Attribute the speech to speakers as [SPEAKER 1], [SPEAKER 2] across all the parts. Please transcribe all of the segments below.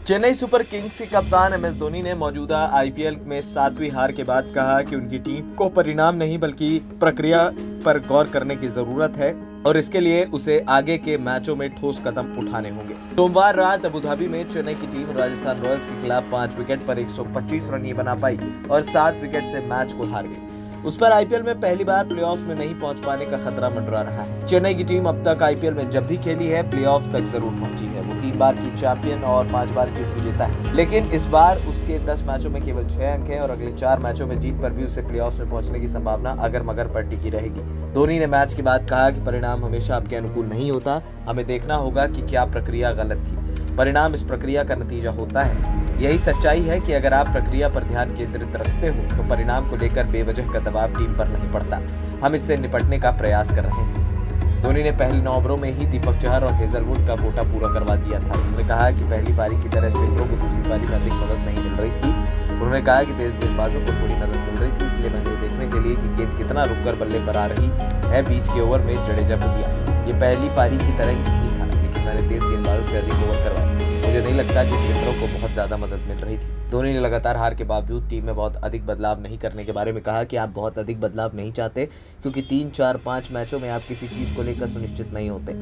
[SPEAKER 1] Chennai super Kings के कप्तान M S Dhoni ने मौजूदा आईपीएल में 7वीं हार के बाद कहा कि उनकी टीम को परिणाम नहीं बल्कि प्रक्रिया पर गौर करने की जरूरत है और इसके लिए उसे आगे के मैचों में ठोस कदम उठाने होंगे। सोमवार रात अबुधाबी में चेन्नई की टीम राजस्थान रॉयल्स के खिलाफ 5 विकेट पर 125 रन ही बना पाई और 7 विकेट से मैच को हार गई। उस पर आईपीएल में पहली बार प्लेऑफ्स में नहीं पहुंच पाने का खतरा मंडरा रहा है। चेन्नई की टीम अब तक आईपीएल में जब भी खेली है प्लेऑफ तक जरूर पहुंची है। वो 3 बार की चैंपियन और 5 बार की उपविजेता है, लेकिन इस बार उसके 10 मैचों में केवल 6 अंक हैं और अगले 4 मैचों में जीत पर भी उसे प्लेऑफ्स में पहुंचने की संभावना अगर मगर पर टिकी रहेगी। धोनी ने मैच के बाद कहा कि परिणाम हमेशा आपके अनुकूल नहीं होता, हमें देखना होगा कि क्या प्रक्रिया गलत थी। परिणाम इस प्रक्रिया का नतीजा होता है। यही सच्चाई है कि अगर आप प्रक्रिया पर ध्यान केंद्रित रखते हो तो परिणाम को लेकर बेवजह का दबाव टीम पर नहीं पड़ता। हम इससे निपटने का प्रयास कर रहे हैं। धोनी ने पहले 9 ओवरों में ही दीपक चहर और हेजलवुड का कोटा पूरा करवा दिया था। उन्होंने कहा कि पहली पारी की तरह स्पिनरों को दूसरी पारी में अधिक मदद नहीं मिल रही थी। उन्होंने कहा कि तेज गेंदबाजों को थोड़ी मदद मिल रही थी, इसलिए मैंने देखने के लिए कि गेंद कितना रुककर बल्ले पर आ रही है बीच के ओवर में जडेजा को दिया। ये पहली पारी की तरह ही नहीं था, लेकिन मैंने तेज गेंदबाजों से अधिक ओवर करवाए। मुझे नहीं लगता कि स्पिनरों को बहुत ज्यादा मदद मिल रही थी। धोनी ने लगातार हार के बावजूद टीम में बहुत अधिक बदलाव नहीं करने के बारे में कहा कि आप बहुत अधिक बदलाव नहीं चाहते क्योंकि 3, 4, 5 मैचों में आप किसी चीज को लेकर सुनिश्चित नहीं होते।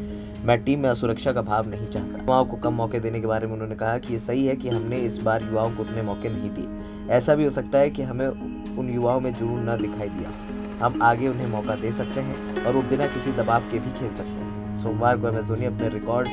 [SPEAKER 1] मैं टीम में असुरक्षा का भाव नहीं चाहता। युवाओं को कम मौके देने के बारे में उन्होंने कहा कि ये सही है कि हमने इस बार युवाओं को उतने मौके नहीं दिए। ऐसा भी हो सकता है कि हमें उन युवाओं में जुनून न दिखाई दिया। हम आगे उन्हें मौका दे सकते हैं और वो बिना किसी दबाव के भी खेल सकते हैं। सोमवार को एम एस धोनी अपने रिकॉर्ड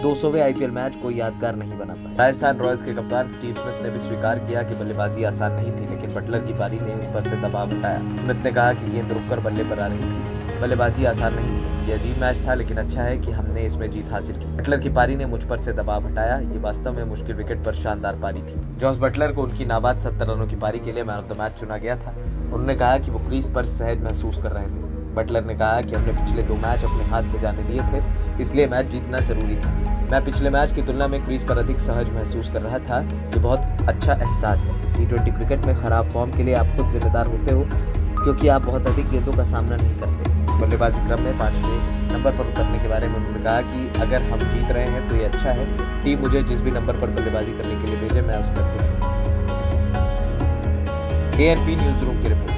[SPEAKER 1] 200वें आईपीएल मैच को यादगार नहीं बना पाए। राजस्थान रॉयल्स के कप्तान स्टीव स्मिथ ने भी स्वीकार किया कि बल्लेबाजी आसान नहीं थी, लेकिन बटलर की पारी ने उन पर से दबाव हटाया। स्मिथ ने कहा कि गेंद रुककर बल्ले पर आ रही थी। बल्लेबाजी आसान नहीं थी, ये अजीब मैच था, लेकिन अच्छा है कि हमने इसमें जीत हासिल की। बटलर की पारी ने मुझ पर से दबाव हटाया। ये वास्तव में मुश्किल विकेट पर शानदार पारी थी। जॉस बटलर को उनकी नाबाद 70 रनों की पारी के लिए मैन ऑफ द मैच चुना गया था। उन्होंने कहा कि वो क्रीज पर सहज महसूस कर रहे थे। बटलर ने कहा कि हमने पिछले 2 मैच अपने हाथ से जाने दिए थे, इसलिए मैच जीतना जरूरी था। मैं पिछले मैच की तुलना में क्रीज पर अधिक सहज महसूस कर रहा था। ये बहुत अच्छा एहसास है। T20 क्रिकेट में खराब फॉर्म के लिए आप खुद जिम्मेदार होते हो क्योंकि आप बहुत अधिक गेंदों का सामना नहीं करते। बल्लेबाजी क्रम में 5वें नंबर पर उतरने के बारे में उन्होंने कहा कि अगर हम जीत रहे हैं तो ये अच्छा है। टीम मुझे जिस भी नंबर पर बल्लेबाजी करने के लिए भेजे मैं उसमें खुश हूँ। ANP न्यूज रूम की रिपोर्ट।